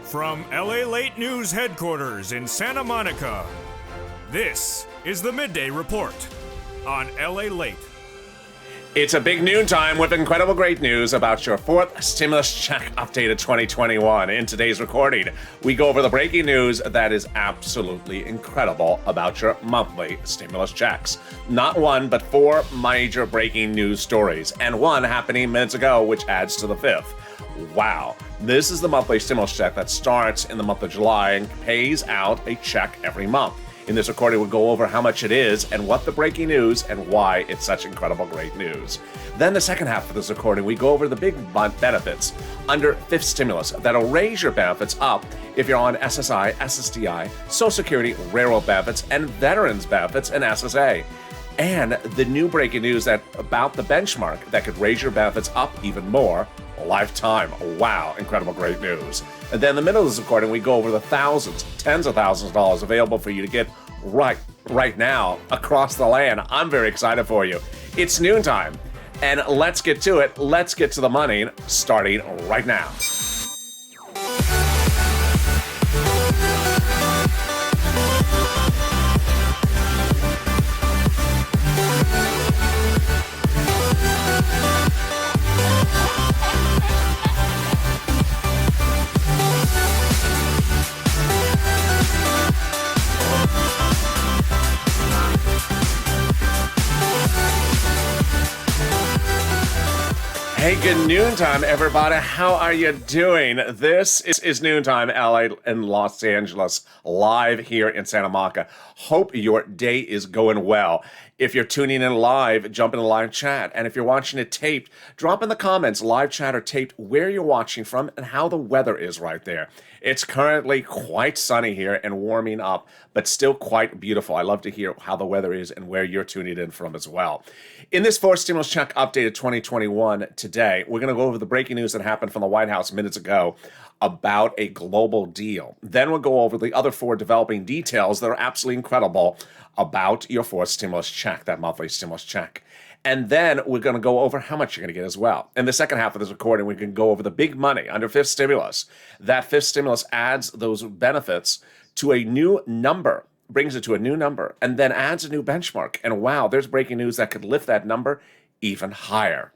From LALATE News headquarters in Santa Monica, this is the Midday Report on LALATE. It's a big noontime with incredible great news about your fourth stimulus check updated 2021. In today's recording, we go over the breaking news that is absolutely incredible about your monthly stimulus checks. Not one, but four major breaking news stories, and one happening minutes ago, which adds to the fifth. Wow. This is the monthly stimulus check that starts in the month of July and pays out a check every month. In this recording, we'll go over how much it is and what the breaking news and why it's such incredible great news. Then the second half of this recording, we go over the big benefits under fifth stimulus that'll raise your benefits up if you're on SSI, SSDI, Social Security, railroad benefits, and veterans benefits and SSA. And the new breaking news about the benchmark that could raise your benefits up even more. Lifetime. Wow, incredible great news. And then in the middle of this recording, we go over the thousands, tens of thousands of dollars available for you to get right now across the land. I'm very excited for you. It's noontime, and let's get to it. Let's get to the money starting right now. Hey, good noontime, everybody. How are you doing? This is Noontime LA and Los Angeles, live here in Santa Monica. Hope your day is going well. If you're tuning in live, jump in the live chat. And if you're watching it taped, drop in the comments, live chat or taped, where you're watching from and how the weather is right there. It's currently quite sunny here and warming up, but still quite beautiful. I love to hear how the weather is and where you're tuning in from as well. In this fourth stimulus check updated 2021 today, we're going to go over the breaking news that happened from the White House minutes ago about a global deal. Then we'll go over the other four developing details that are absolutely incredible about your fourth stimulus check, that monthly stimulus check. And then we're going to go over how much you're going to get as well. In the second half of this recording, we can go over the big money under fifth stimulus. That fifth stimulus adds those benefits to a new number, brings it to a new number, and then adds a new benchmark. And wow, there's breaking news that could lift that number even higher.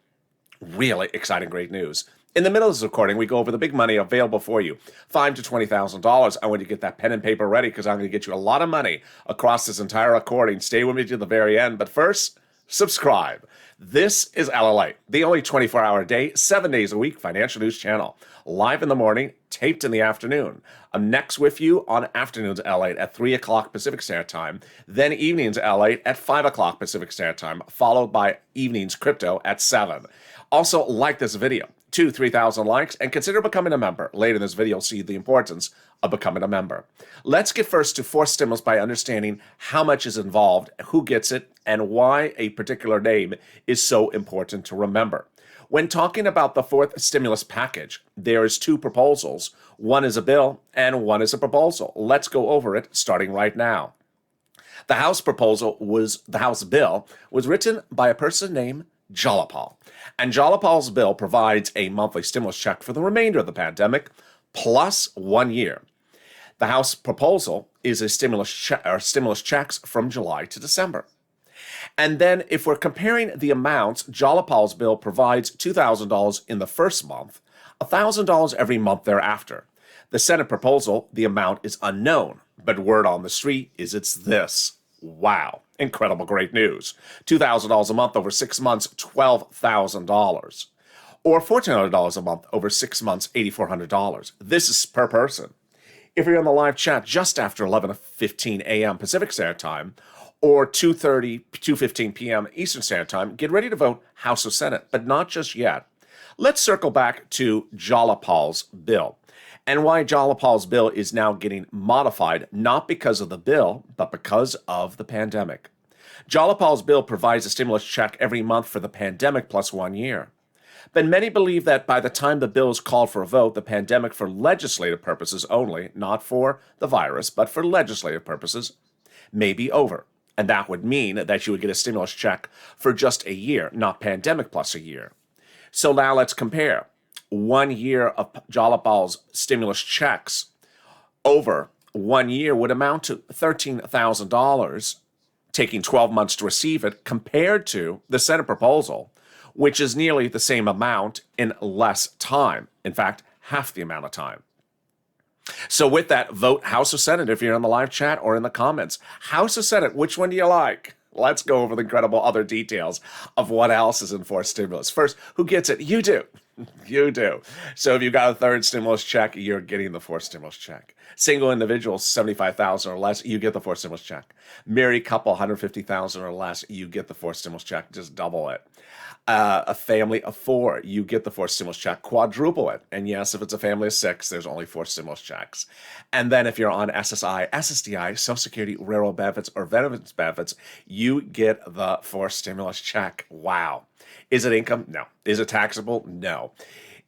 Really exciting, great news. In the middle of this recording, we go over the big money available for you, $5,000 to $20,000. I want you to get that pen and paper ready because I'm going to get you a lot of money across this entire recording. Stay with me to the very end. But first, subscribe. This is LALATE, the only 24-hour day, 7 days a week financial news channel. Live in the morning, taped in the afternoon. I'm next with you on afternoons LALATE at 3 o'clock Pacific Standard Time, then evenings LALATE at 5 o'clock Pacific Standard Time, followed by evenings crypto at 7. Also, like this video. 3,000 likes, and consider becoming a member. Later in this video, you'll see the importance of becoming a member. Let's get first to fourth stimulus by understanding how much is involved, who gets it, and why a particular name is so important to remember. When talking about the fourth stimulus package, there is two proposals. One is a bill, and one is a proposal. Let's go over it, starting right now. The House bill was written by a person named Jalapal. And Jalapal's bill provides a monthly stimulus check for the remainder of the pandemic, plus 1 year. The House proposal is a stimulus checks from July to December. And then if we're comparing the amounts, Jalapal's bill provides $2,000 in the first month, $1,000 every month thereafter. The Senate proposal, the amount is unknown, but word on the street is it's this. Wow. Incredible great news. $2,000 a month over 6 months, $12,000. Or $1,400 a month over 6 months, $8,400. This is per person. If you're in the live chat just after 11:15 a.m. Pacific Standard Time or 2:15 p.m. Eastern Standard Time, get ready to vote House or Senate, but not just yet. Let's circle back to Jalapal's bill. And why Jalapal's bill is now getting modified, not because of the bill, but because of the pandemic. Jalapal's bill provides a stimulus check every month for the pandemic plus 1 year. But many believe that by the time the bill is called for a vote, the pandemic for legislative purposes only, not for the virus, but for legislative purposes, may be over. And that would mean that you would get a stimulus check for just a year, not pandemic plus a year. So now let's compare. 1 year of Jalapal's stimulus checks over 1 year would amount to $13,000, taking 12 months to receive it, compared to the Senate proposal, which is nearly the same amount in less time. In fact, half the amount of time. So with that, vote House or Senate if you're in the live chat or in the comments. House or Senate, which one do you like? Let's go over the incredible other details of what else is in forced stimulus. First, who gets it? You do. You do. So if you got a third stimulus check, you're getting the fourth stimulus check. Single individuals, $75,000 or less, you get the fourth stimulus check. Married couple, $150,000 or less, you get the fourth stimulus check. Just double it. A family of 4, you get the fourth stimulus check. Quadruple it. And yes, if it's a family of 6, there's only 4 stimulus checks. And then if you're on SSI, SSDI, Social Security, railroad benefits, or veterans benefits, you get the fourth stimulus check. Wow. Is it income? No. Is it taxable? No.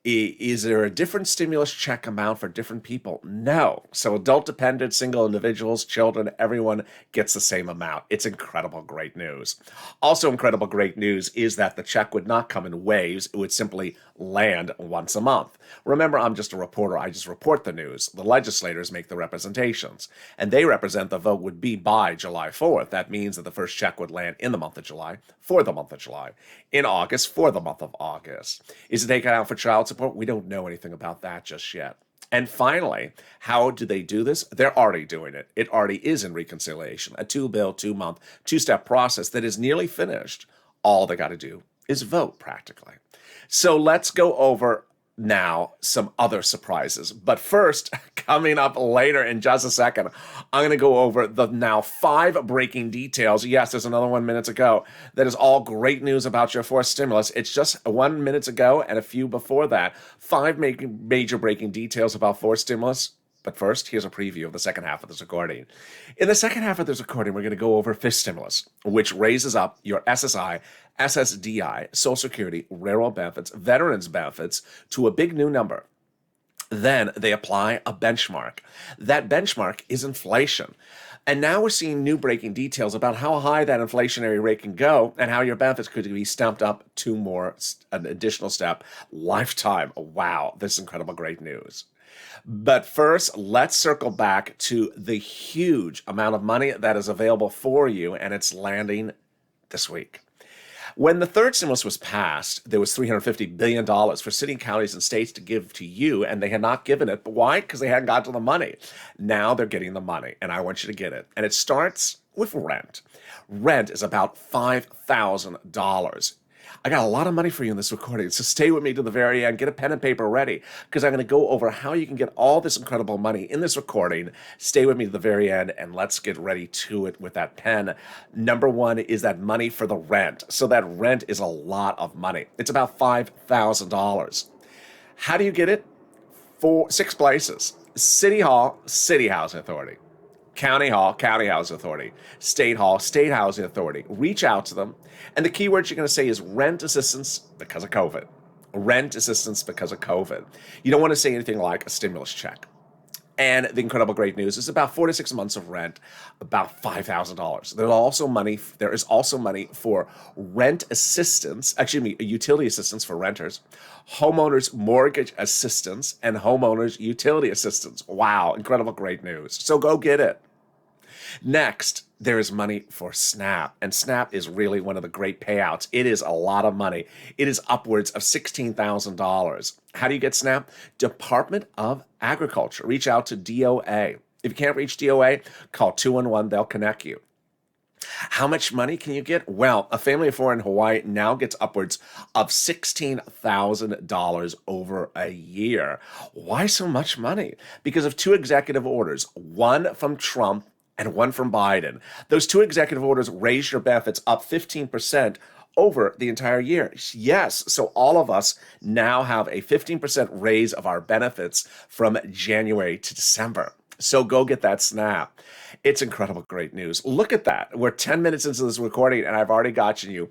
Is there a different stimulus check amount for different people? No. So adult dependent, single individuals, children, everyone gets the same amount. It's incredible great news. Also incredible great news is that the check would not come in waves. It would simply land once a month. Remember, I'm just a reporter. I just report the news. The legislators make the representations, and they represent the vote would be by July 4th. That means that the first check would land in the month of July for the month of July, in August for the month of August. Is it taken out for child support? We don't know anything about that just yet. And finally, how do they do this? They're already doing it. It already is in reconciliation, a 2-bill, 2-month, 2-step process that is nearly finished. All they got to do is vote practically. So let's go over now some other surprises. But first, coming up later in just a second, I'm going to go over the now 5 breaking details. Yes, there's another 1 minute to go. That is all great news about your fourth stimulus. It's just 1 minute ago and a few before that. 5 major breaking details about fourth stimulus. But first, here's a preview of the second half of this recording. In the second half of this recording, we're going to go over fifth stimulus, which raises up your SSI, SSDI, Social Security, railroad benefits, veterans benefits to a big new number. Then they apply a benchmark. That benchmark is inflation. And now we're seeing new breaking details about how high that inflationary rate can go and how your benefits could be stamped up 2 more, an additional step, lifetime. Wow, this is incredible great news. But first, let's circle back to the huge amount of money that is available for you, and it's landing this week. When the third stimulus was passed, there was $350 billion for city, counties, and states to give to you, and they had not given it. But why? Because they hadn't got to the money. Now they're getting the money, and I want you to get it. And it starts with rent. Rent is about $5,000. I got a lot of money for you in this recording, so stay with me to the very end. Get a pen and paper ready, because I'm going to go over how you can get all this incredible money in this recording. Stay with me to the very end, and let's get ready to it with that pen. Number 1 is that money for the rent. So that rent is a lot of money. It's about $5,000. How do you get it? 6 places. City Hall, City Housing Authority. County Hall, County Housing Authority. State Hall, State Housing Authority. Reach out to them. And the key words you're going to say is rent assistance because of COVID. Rent assistance because of COVID. You don't want to say anything like a stimulus check. And the incredible great news is about 4 to 6 months of rent, about $5,000. There is also money for rent assistance, utility assistance for renters, homeowners mortgage assistance, and homeowners utility assistance. Wow, incredible great news. So go get it. Next, there is money for SNAP, and SNAP is really one of the great payouts. It is a lot of money. It is upwards of $16,000. How do you get SNAP? Department of Agriculture. Reach out to DOA. If you can't reach DOA, call 211. They'll connect you. How much money can you get? Well, a family of 4 in Hawaii now gets upwards of $16,000 over a year. Why so much money? Because of 2 executive orders, one from Trump and one from Biden. Those 2 executive orders raise your benefits up 15% over the entire year. Yes, so all of us now have a 15% raise of our benefits from January to December. So go get that SNAP. It's incredible great news. Look at that. We're 10 minutes into this recording, and I've already gotten you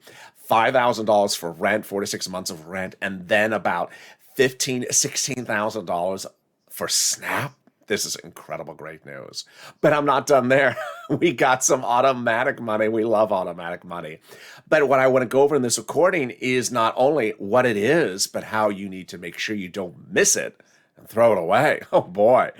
$5,000 for rent, 4 to 6 months of rent, and then about $16,000 for SNAP. This is incredible, great news. But I'm not done there. We got some automatic money. We love automatic money. But what I want to go over in this recording is not only what it is, but how you need to make sure you don't miss it and throw it away. Oh boy.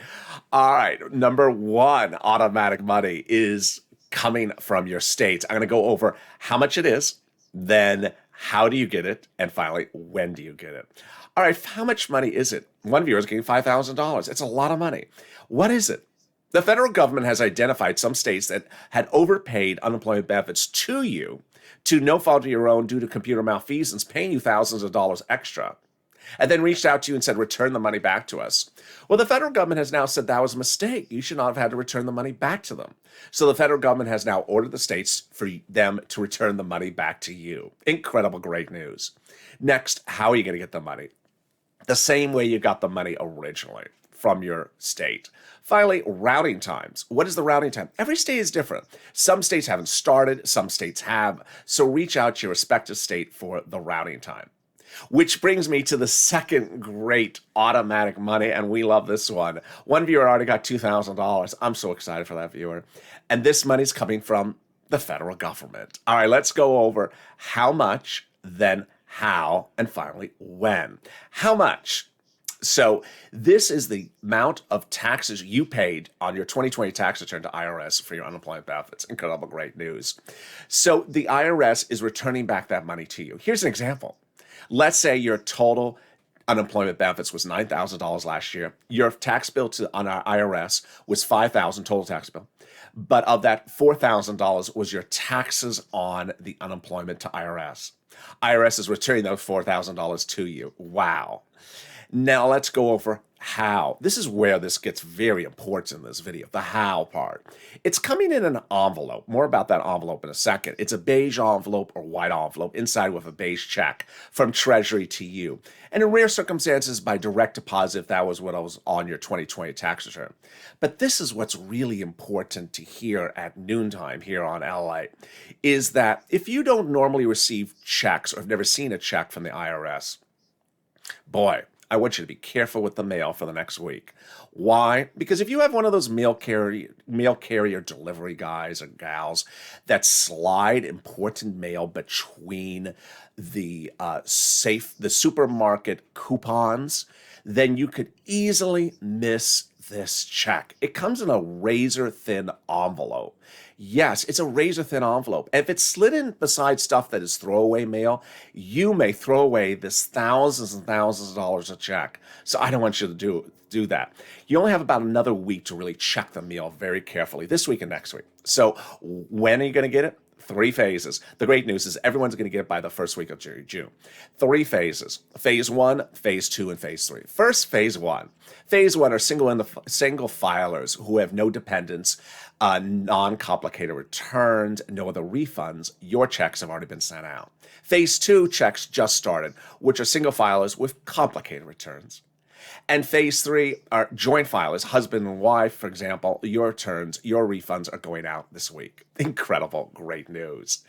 All right. Number one, automatic money is coming from your state. I'm going to go over how much it is, then how do you get it, and finally, when do you get it? All right, how much money is it? One viewer is getting $5,000. It's a lot of money. What is it? The federal government has identified some states that had overpaid unemployment benefits to you to no fault of your own due to computer malfeasance, paying you thousands of dollars extra, and then reached out to you and said, return the money back to us. Well, the federal government has now said that was a mistake. You should not have had to return the money back to them. So the federal government has now ordered the states for them to return the money back to you. Incredible, great news. Next, how are you going to get the money? The same way you got the money originally, from your state. Finally, routing times. What is the routing time? Every state is different. Some states haven't started, some states have. So reach out to your respective state for the routing time. Which brings me to the second great automatic money, and we love this one. One viewer already got $2,000. I'm so excited for that viewer. And this money's coming from the federal government. All right, let's go over how much, then how, and finally when. How much? So this is the amount of taxes you paid on your 2020 tax return to IRS for your unemployment benefits. Incredible, great news. So the IRS is returning back that money to you. Here's an example. Let's say your total unemployment benefits was $9,000 last year. Your tax bill on our IRS was $5,000 total tax bill. But of that, $4,000 was your taxes on the unemployment to IRS. IRS is returning those $4,000 to you. Wow. Now let's go over how. This is where this gets very important in this video, the how part. It's coming in an envelope. More about that envelope in a second. It's a beige envelope or white envelope inside with a beige check from Treasury to you. And in rare circumstances, by direct deposit, if that was what was on your 2020 tax return. But this is what's really important to hear at noontime here on LA, is that if you don't normally receive checks or have never seen a check from the IRS, boy, I want you to be careful with the mail for the next week. Why? Because if you have one of those mail carrier delivery guys or gals that slide important mail between the supermarket coupons, then you could easily miss this check. It comes in a razor-thin envelope. Yes, it's a razor-thin envelope. If it's slid in beside stuff that is throwaway mail, you may throw away this thousands and thousands of dollars a check. So I don't want you to do that. You only have about another week to really check the mail very carefully, this week and next week. So when are you going to get it? 3 phases. The great news is everyone's going to get it by the first week of June. 3 phases. Phase 1, Phase 2, and Phase 3. First, Phase 1. Phase 1 are single filers who have no dependents, non-complicated returns, no other refunds. Your checks have already been sent out. Phase 2 checks just started, which are single filers with complicated returns. And Phase 3 are joint filers, husband and wife, for example. Your returns, your refunds are going out this week. Incredible, great news.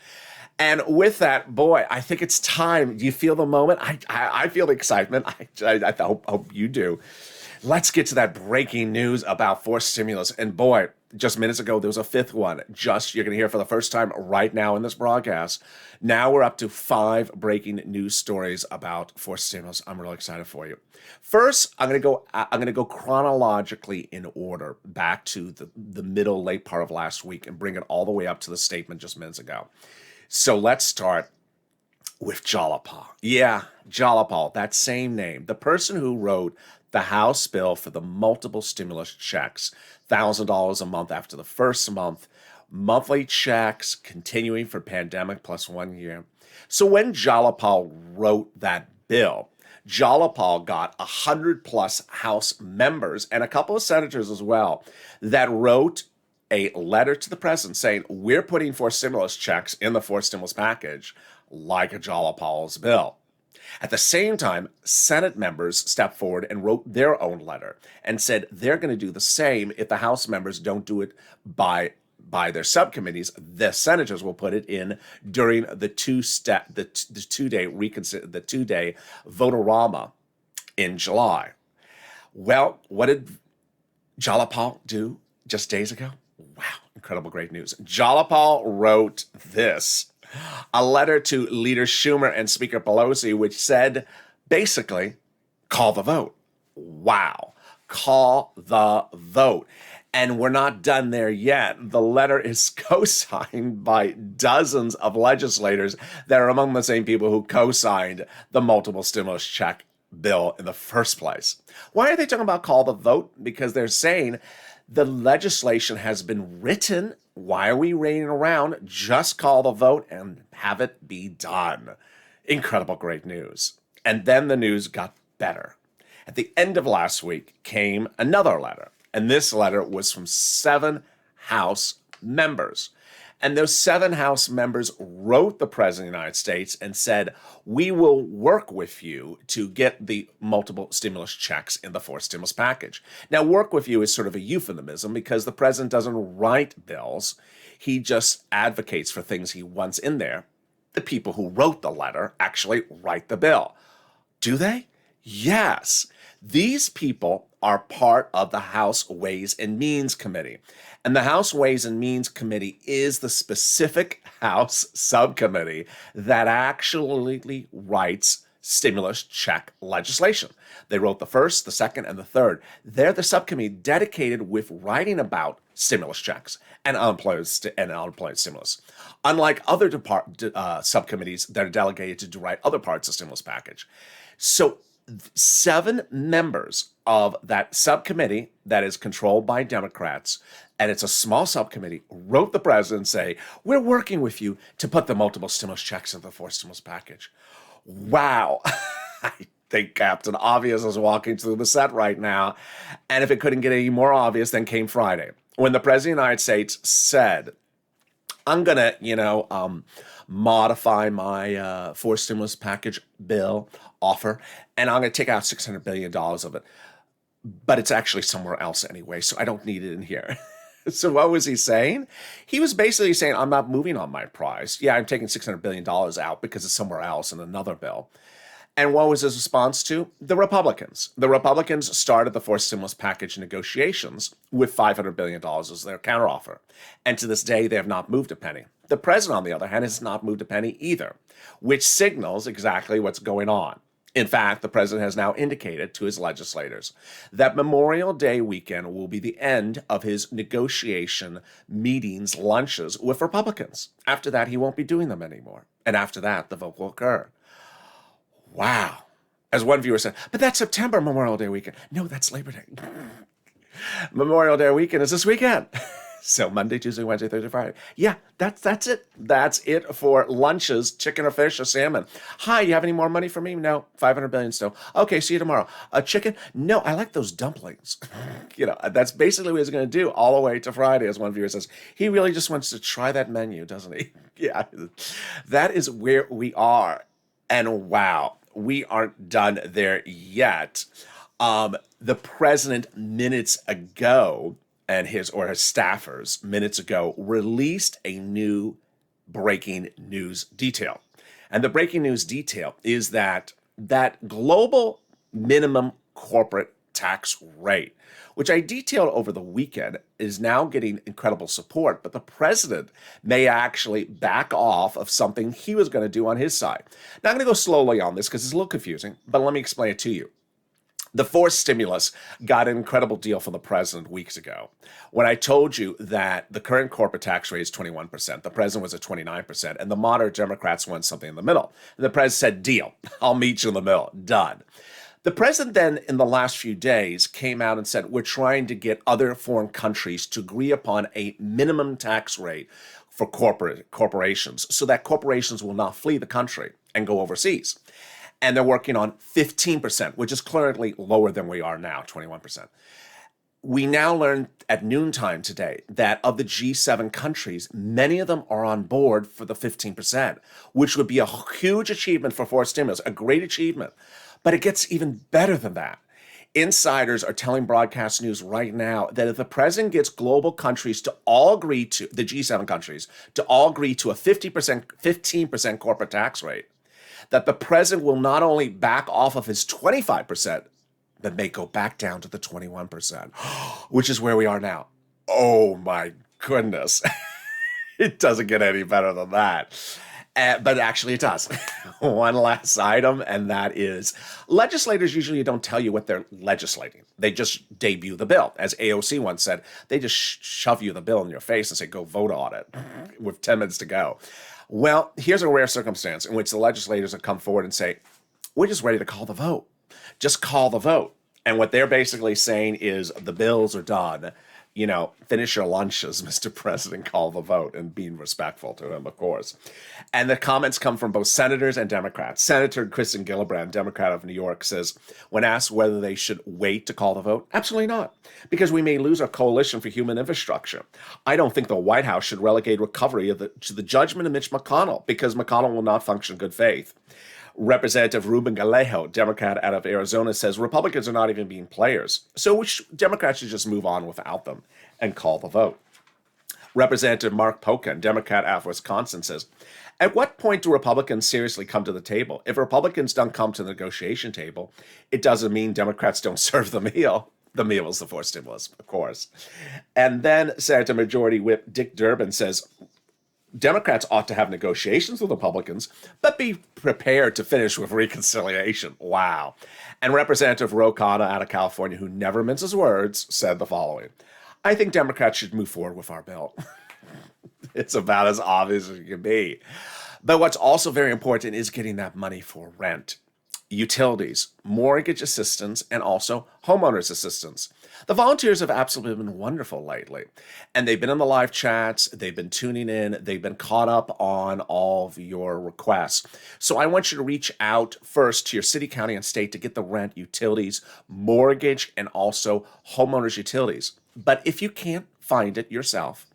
And with that, boy, I think it's time. Do you feel the moment? I feel the excitement. I hope you do. Let's get to that breaking news about forced stimulus. And boy, just minutes ago, there was a 5th one. You're going to hear for the first time right now in this broadcast. Now we're up to 5 breaking news stories about forced stimulus. I'm really excited for you. First, I'm going to go chronologically in order back to the middle, late part of last week and bring it all the way up to the statement just minutes ago. So let's start with Jalapal. Yeah, Jalapal, that same name. The person who wrote the House bill for the multiple stimulus checks, $1,000 a month after the first month, monthly checks continuing for pandemic plus 1 year. So when Jalapal wrote that bill, Jalapal got 100 plus House members and a couple of senators as well that wrote a letter to the president saying, we're putting forced stimulus checks in the forced stimulus package like a Jalapal's bill. At the same time, Senate members stepped forward and wrote their own letter and said they're going to do the same if the House members don't do it by their subcommittees. The senators will put it in during the two-day vote-a-rama in July. Well, what did Jalapal do just days ago? Wow, incredible, great news. Jalapal wrote this, a letter to Leader Schumer and Speaker Pelosi, which said, basically, call the vote. Wow, call the vote. And we're not done there yet. The letter is co-signed by dozens of legislators that are among the same people who co-signed the multiple stimulus check bill in the first place. Why are they talking about call the vote? Because they're saying the legislation has been written. Why are we waiting around? Just call the vote and have it be done. Incredible, great news. And then the news got better. At the end of last week came another letter. And this letter was from 7 House members. And those 7 House members wrote the President of the United States and said, we will work with you to get the multiple stimulus checks in the 4th stimulus package. Now, work with you is sort of a euphemism because the President doesn't write bills. He just advocates for things he wants in there. The people who wrote the letter actually write the bill. Do they? Yes. These people are part of the House Ways and Means Committee. And the House Ways and Means Committee is the specific House subcommittee that actually writes stimulus check legislation. They wrote the first, the second, and the third. They're the subcommittee dedicated with writing about stimulus checks and unemployment stimulus. Unlike other subcommittees that are delegated to write other parts of stimulus package. So 7 members of that subcommittee that is controlled by Democrats, and it's a small subcommittee, wrote the president and say, we're working with you to put the multiple stimulus checks in the 4th stimulus package. Wow. I think Captain Obvious is walking through the set right now. And if it couldn't get any more obvious, then came Friday, when the President of the United States said, I'm going to, modify my 4th stimulus package bill offer, and I'm going to take out $600 billion of it. But it's actually somewhere else anyway, so I don't need it in here. So what was he saying? He was basically saying, I'm not moving on my price. Yeah, I'm taking $600 billion out because it's somewhere else in another bill. And what was his response to? The Republicans. The Republicans started the 4th stimulus package negotiations with $500 billion as their counteroffer. And to this day, they have not moved a penny. The president, on the other hand, has not moved a penny either, which signals exactly what's going on. In fact, the president has now indicated to his legislators that Memorial Day weekend will be the end of his negotiation meetings, lunches with Republicans. After that, he won't be doing them anymore. And after that, the vote will occur. Wow. As one viewer said, but that's September, Memorial Day weekend. No, that's Labor Day. Memorial Day weekend is this weekend. So Monday, Tuesday, Wednesday, Thursday, Friday. Yeah, that's it. That's it for lunches, chicken or fish or salmon. Hi, you have any more money for me? No, 500 billion still. Okay, see you tomorrow. A chicken? No, I like those dumplings. That's basically what he's going to do all the way to Friday, as one viewer says. He really just wants to try that menu, doesn't he? Yeah, that is where we are. And wow, we aren't done there yet. The president minutes ago, and his staffers minutes ago, released a new breaking news detail. And the breaking news detail is that global minimum corporate tax rate, which I detailed over the weekend, is now getting incredible support, but the president may actually back off of something he was going to do on his side. Now, I'm going to go slowly on this because it's a little confusing, but let me explain it to you. The 4th stimulus got an incredible deal from the president weeks ago. When I told you that the current corporate tax rate is 21%, the president was at 29%, and the moderate Democrats want something in the middle. And the president said, deal, I'll meet you in the middle, done. The president then, in the last few days, came out and said, we're trying to get other foreign countries to agree upon a minimum tax rate for corporations so that corporations will not flee the country and go overseas. And they're working on 15%, which is clearly lower than we are now, 21%. We now learned at noontime today that of the G7 countries, many of them are on board for the 15%, which would be a huge achievement for 4th stimulus, a great achievement. But it gets even better than that. Insiders are telling broadcast news right now that if the president gets global countries to all agree to, the G7 countries, to all agree to a 15% corporate tax rate, that the president will not only back off of his 25% then they go back down to the 21%, which is where we are now. Oh my goodness. It doesn't get any better than that. But actually it does. One last item, and that is legislators usually don't tell you what they're legislating. They just debut the bill. As AOC once said, they just shove you the bill in your face and say, go vote on it with 10 minutes to go. Well, here's a rare circumstance in which the legislators have come forward and say, we're just ready to call the vote. Just call the vote. And what they're basically saying is the bills are done. You know, finish your lunches, Mr. President, call the vote, and being respectful to him, of course. And the comments come from both senators and Democrats. Senator Kristen Gillibrand, Democrat of New York, says, when asked whether they should wait to call the vote, absolutely not, because we may lose our coalition for human infrastructure. I don't think the White House should relegate recovery to the judgment of Mitch McConnell, because McConnell will not function in good faith. Representative Ruben Galejo, Democrat out of Arizona, says Republicans are not even being players, so Democrats should just move on without them and call the vote. Representative Mark Pocan, Democrat out of Wisconsin, says, at what point do Republicans seriously come to the table? If Republicans don't come to the negotiation table, it doesn't mean Democrats don't serve the meal. The meal is the fourth stimulus, of course. And then Senator Majority Whip Dick Durbin says, Democrats ought to have negotiations with Republicans, but be prepared to finish with reconciliation. Wow. And Representative Ro Khanna out of California, who never minces words, said the following: I think Democrats should move forward with our bill. It's about as obvious as it can be. But what's also very important is getting that money for rent, utilities, mortgage assistance, and also homeowners assistance. The volunteers have absolutely been wonderful lately, and they've been in the live chats, they've been tuning in, they've been caught up on all of your requests. So I want you to reach out first to your city, county, and state to get the rent, utilities, mortgage, and also homeowners utilities. But if you can't find it yourself,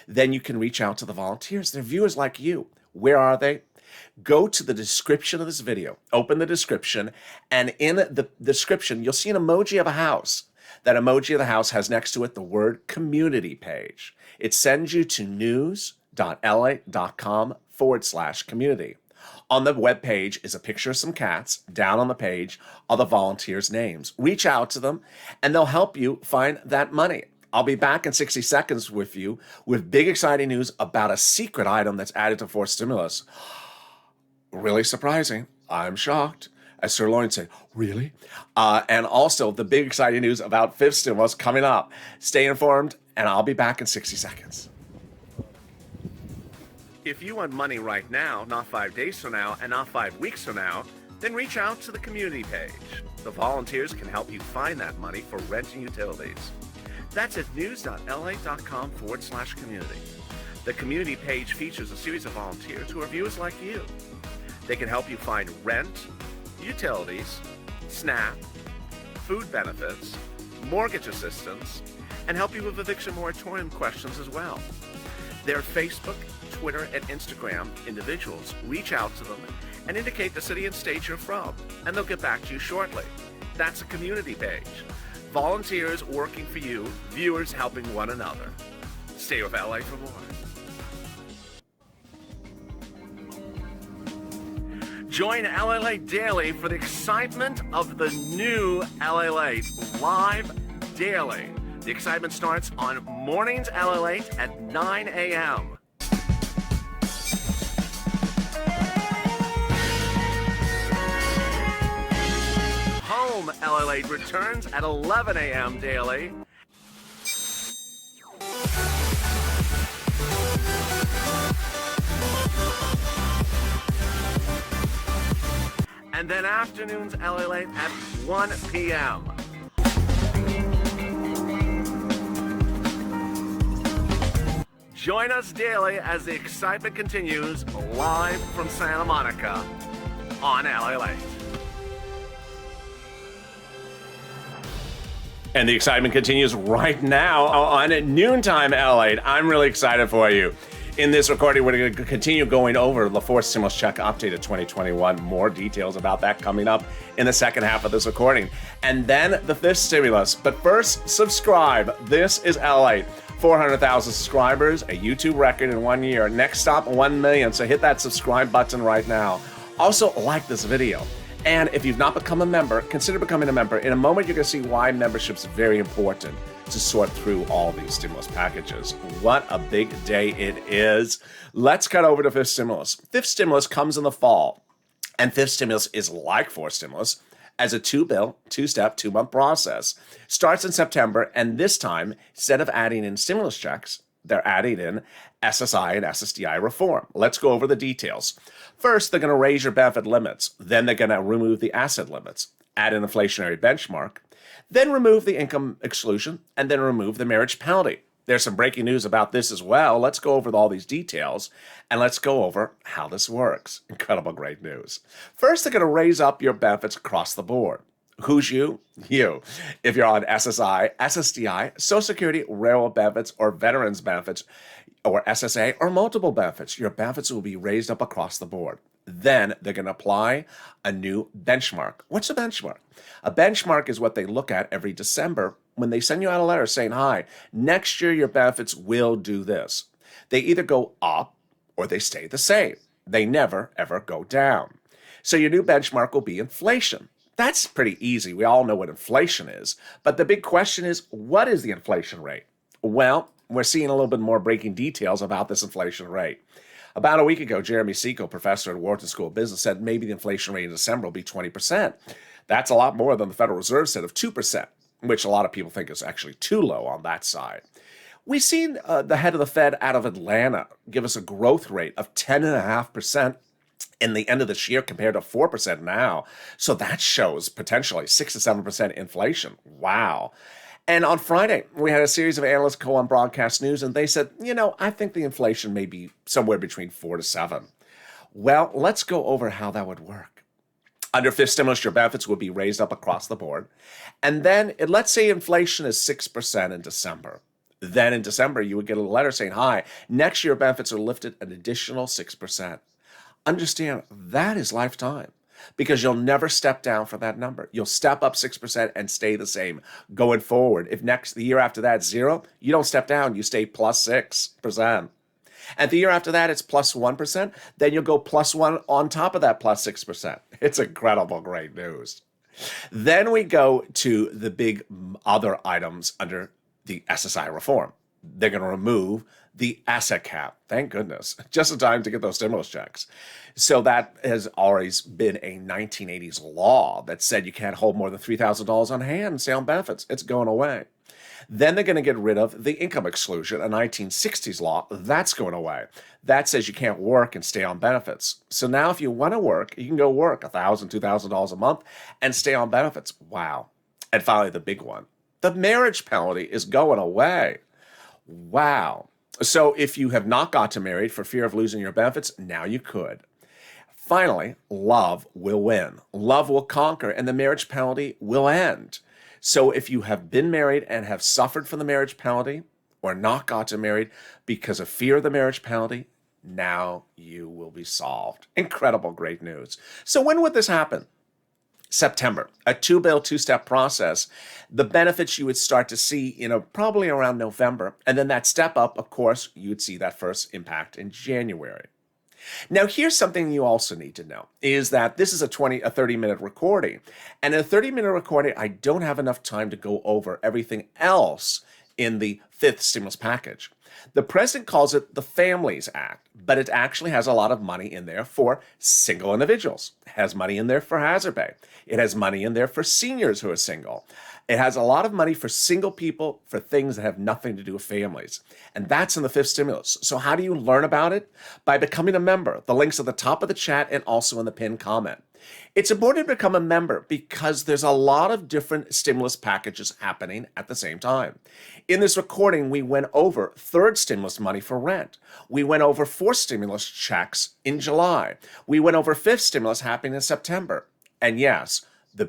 then you can reach out to the volunteers. They're viewers like you. Where are they? Go to the description of this video, open the description, and in the description, you'll see an emoji of a house. That emoji of the house has next to it the word community page. It sends you to news.lalate.com/community. On the web page is a picture of some cats. Down on the page are the volunteers' names. Reach out to them, and they'll help you find that money. I'll be back in 60 seconds with you with big, exciting news about a secret item that's added to fourth stimulus. Really surprising. I'm shocked. As Sir Lawrence said, really? And also the big, exciting news about fifth stimulus coming up. Stay informed, and I'll be back in 60 seconds. If you want money right now, not 5 days from now, and not 5 weeks from now, then reach out to the community page. The volunteers can help you find that money for rent and utilities. That's at news.lalate.com/community. The community page features a series of volunteers who are viewers like you. They can help you find rent, utilities, SNAP, food benefits, mortgage assistance, and help you with eviction moratorium questions as well. Their Facebook, Twitter, and Instagram individuals reach out to them and indicate the city and state you're from, and they'll get back to you shortly. That's a community page. Volunteers working for you, viewers helping one another. Stay with LA for more. Join LALATE Daily for the excitement of the new LALATE live daily. The excitement starts on Mornings LALATE at 9 a.m. Home LALATE returns at 11 a.m. daily. And then afternoons LALATE at 1 p.m. Join us daily as the excitement continues live from Santa Monica on LALATE. And the excitement continues right now on Noontime LALATE. I'm really excited for you. In this recording, we're going to continue going over the fourth stimulus check update of 2021. More details about that coming up in the second half of this recording. And then the fifth stimulus. But first, subscribe. This is LALATE. 400,000 subscribers, a YouTube record in 1 year. Next stop, 1 million. So hit that subscribe button right now. Also, like this video. And if you've not become a member, consider becoming a member. In a moment, you're going to see why membership's very important to sort through all these stimulus packages. What a big day it is. Let's cut over to fifth stimulus. Fifth stimulus comes in the fall, and fifth stimulus is like fourth stimulus as a two-bill, two-step, two-month process. Starts in September, and this time, instead of adding in stimulus checks, they're adding in SSI and SSDI reform. Let's go over the details. First, they're going to raise your benefit limits. Then they're going to remove the asset limits, add an inflationary benchmark, then remove the income exclusion, and then remove the marriage penalty. There's some breaking news about this as well. Let's go over all these details, and let's go over how this works. Incredible, great news. First, they're going to raise up your benefits across the board. Who's you? You. If you're on SSI, SSDI, Social Security, railroad benefits, or veterans benefits, or SSA, or multiple benefits, your benefits will be raised up across the board. Then they're going to apply a new benchmark. What's a benchmark? A benchmark is what they look at every December when they send you out a letter saying, hi, next year your benefits will do this. They either go up or they stay the same. They never, ever go down. So your new benchmark will be inflation. That's pretty easy. We all know what inflation is. But the big question is, what is the inflation rate? Well, we're seeing a little bit more breaking details about this inflation rate. About a week ago, Jeremy Seco, professor at Wharton School of Business, said maybe the inflation rate in December will be 20%. That's a lot more than the Federal Reserve said of 2%, which a lot of people think is actually too low on that side. We've seen the head of the Fed out of Atlanta give us a growth rate of 10.5% in the end of this year compared to 4% now. So that shows potentially 6 to 7% inflation. Wow. And on Friday, we had a series of analysts go on broadcast news, and they said, I think the inflation may be somewhere between 4 to 7. Well, let's go over how that would work. Under fifth stimulus, your benefits would be raised up across the board. And then let's say inflation is 6% in December. Then in December, you would get a letter saying, hi, next year benefits are lifted an additional 6%. Understand, that is lifetime, because you'll never step down for that number. You'll step up 6% and stay the same going forward. If the year after that 0, you don't step down, you stay plus 6%. And the year after that, it's plus 1%, then you'll go plus 1 on top of that plus 6%. It's incredible, great news. Then we go to the big other items under the SSI reform. They're going to remove the asset cap. Thank goodness. Just in time to get those stimulus checks. So that has always been a 1980s law that said you can't hold more than $3,000 on hand and stay on benefits. It's going away. Then they're going to get rid of the income exclusion, a 1960s law. That's going away. That says you can't work and stay on benefits. So now if you want to work, you can go work $1,000, $2,000 a month and stay on benefits. Wow. And finally, the big one. The marriage penalty is going away. Wow. So if you have not gotten married for fear of losing your benefits, now you could. Finally, love will win. Love will conquer, and the marriage penalty will end. So if you have been married and have suffered from the marriage penalty or not gotten married because of fear of the marriage penalty, now you will be solved. Incredible, great news. So when would this happen? September, a two-bill, two-step process. The benefits you would start to see, probably around November. And then that step up, of course, you would see that first impact in January. Now, here's something you also need to know, is that this is a 30-minute recording. And in a 30-minute recording, I don't have enough time to go over everything else in the fifth stimulus package. The president calls it the Families Act, but it actually has a lot of money in there for single individuals. It has money in there for hazard pay. It has money in there for seniors who are single. It has a lot of money for single people for things that have nothing to do with families. And that's in the fifth stimulus. So how do you learn about it? By becoming a member. The link's at the top of the chat and also in the pinned comment. It's important to become a member because there's a lot of different stimulus packages happening at the same time. In this recording, we went over third stimulus money for rent. We went over fourth stimulus checks in July. We went over fifth stimulus happening in September. And yes, the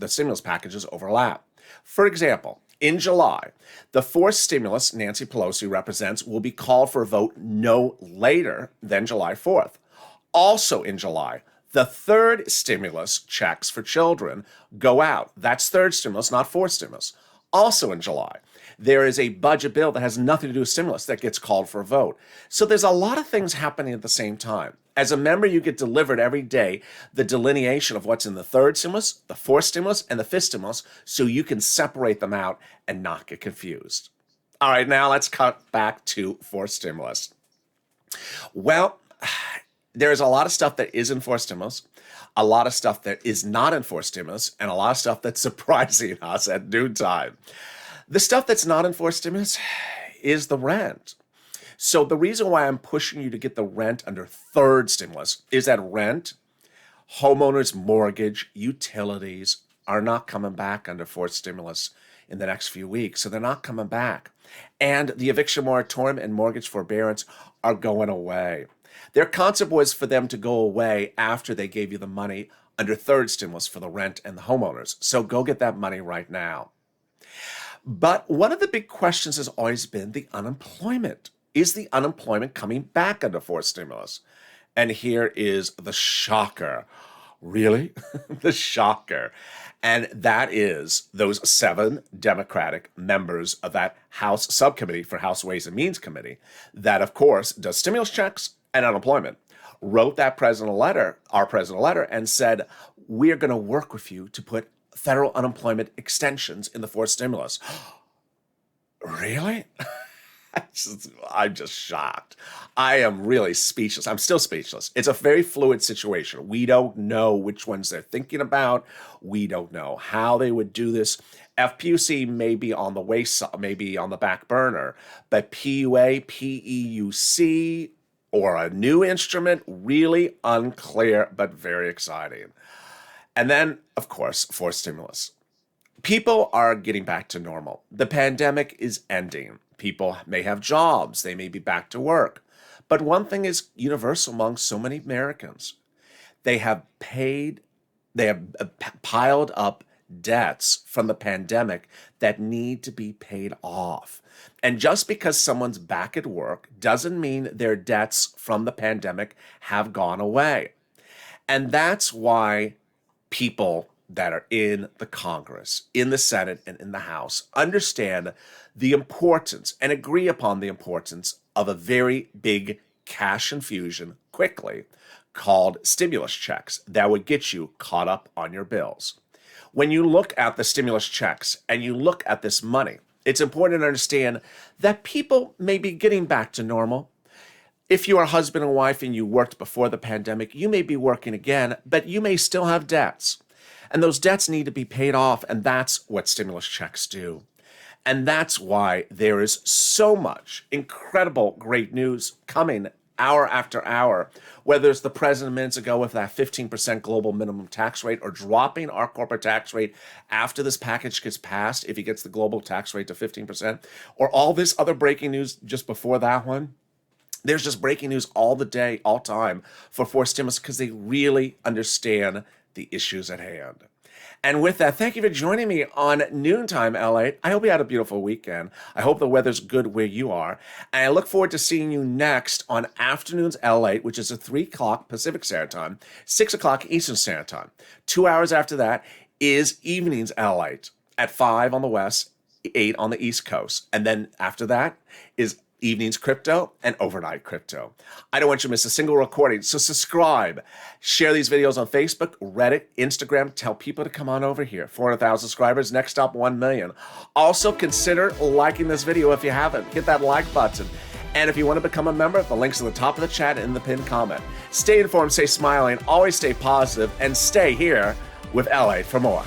stimulus packages overlap. For example, in July, the fourth stimulus Nancy Pelosi represents will be called for a vote no later than July 4th. Also in July, the third stimulus checks for children go out. That's third stimulus, not fourth stimulus. Also in July, there is a budget bill that has nothing to do with stimulus that gets called for a vote. So there's a lot of things happening at the same time. As a member, you get delivered every day the delineation of what's in the third stimulus, the fourth stimulus, and the fifth stimulus, so you can separate them out and not get confused. All right, now let's cut back to fourth stimulus. Well, there's a lot of stuff that is in fourth stimulus, a lot of stuff that is not in fourth stimulus, and a lot of stuff that's surprising us at noontime. The stuff that's not in fourth stimulus is the rent. So the reason why I'm pushing you to get the rent under third stimulus is that rent, homeowners' mortgage, utilities are not coming back under fourth stimulus in the next few weeks. So they're not coming back. And the eviction moratorium and mortgage forbearance are going away. Their concept was for them to go away after they gave you the money under third stimulus for the rent and the homeowners. So go get that money right now. But one of the big questions has always been the unemployment. Is the unemployment coming back under fourth stimulus? And here is the shocker. Really? The shocker. And that is those 7 Democratic members of that House subcommittee for House Ways and Means Committee that, of course, does stimulus checks and unemployment, wrote that president a letter, our president a letter, and said, we're going to work with you to put federal unemployment extensions in the fourth stimulus. Really? I'm just shocked. I am really speechless. I'm still speechless. It's a very fluid situation. We don't know which ones they're thinking about. We don't know how they would do this. FPUC may be on the wayside, maybe on the back burner, but PUA, PEUC, or a new instrument, really unclear, but very exciting. And then, of course, fourth stimulus. People are getting back to normal. The pandemic is ending. People may have jobs. They may be back to work. But one thing is universal among so many Americans. They have piled up debts from the pandemic that need to be paid off. And just because someone's back at work doesn't mean their debts from the pandemic have gone away. And that's why people that are in the Congress, in the Senate, and in the House understand the importance and agree upon the importance of a very big cash infusion quickly called stimulus checks that would get you caught up on your bills. When you look at the stimulus checks and you look at this money, it's important to understand that people may be getting back to normal. If you are husband and wife and you worked before the pandemic, you may be working again, but you may still have debts. And those debts need to be paid off, and that's what stimulus checks do. And that's why there is so much incredible great news coming hour after hour, whether it's the president minutes ago with that 15% global minimum tax rate or dropping our corporate tax rate after this package gets passed, if he gets the global tax rate to 15%, or all this other breaking news just before that one. There's just breaking news all the day, all time for fourth stimulus because they really understand the issues at hand. And with that, thank you for joining me on Noontime LA. I hope you had a beautiful weekend. I hope the weather's good where you are. And I look forward to seeing you next on Afternoons LA, which is at 3 o'clock Pacific Standard Time, 6 o'clock Eastern Standard Time. 2 hours after that is Evenings LA at 5 on the West, 8 on the East Coast. And then after that is Evenings Crypto and Overnight Crypto. I don't want you to miss a single recording, so subscribe. Share these videos on Facebook, Reddit, Instagram. Tell people to come on over here. 400,000 subscribers, next up 1 million. Also consider liking this video if you haven't. Hit that like button. And if you want to become a member, the link's at the top of the chat and in the pinned comment. Stay informed, stay smiling, always stay positive, and stay here with LA for more.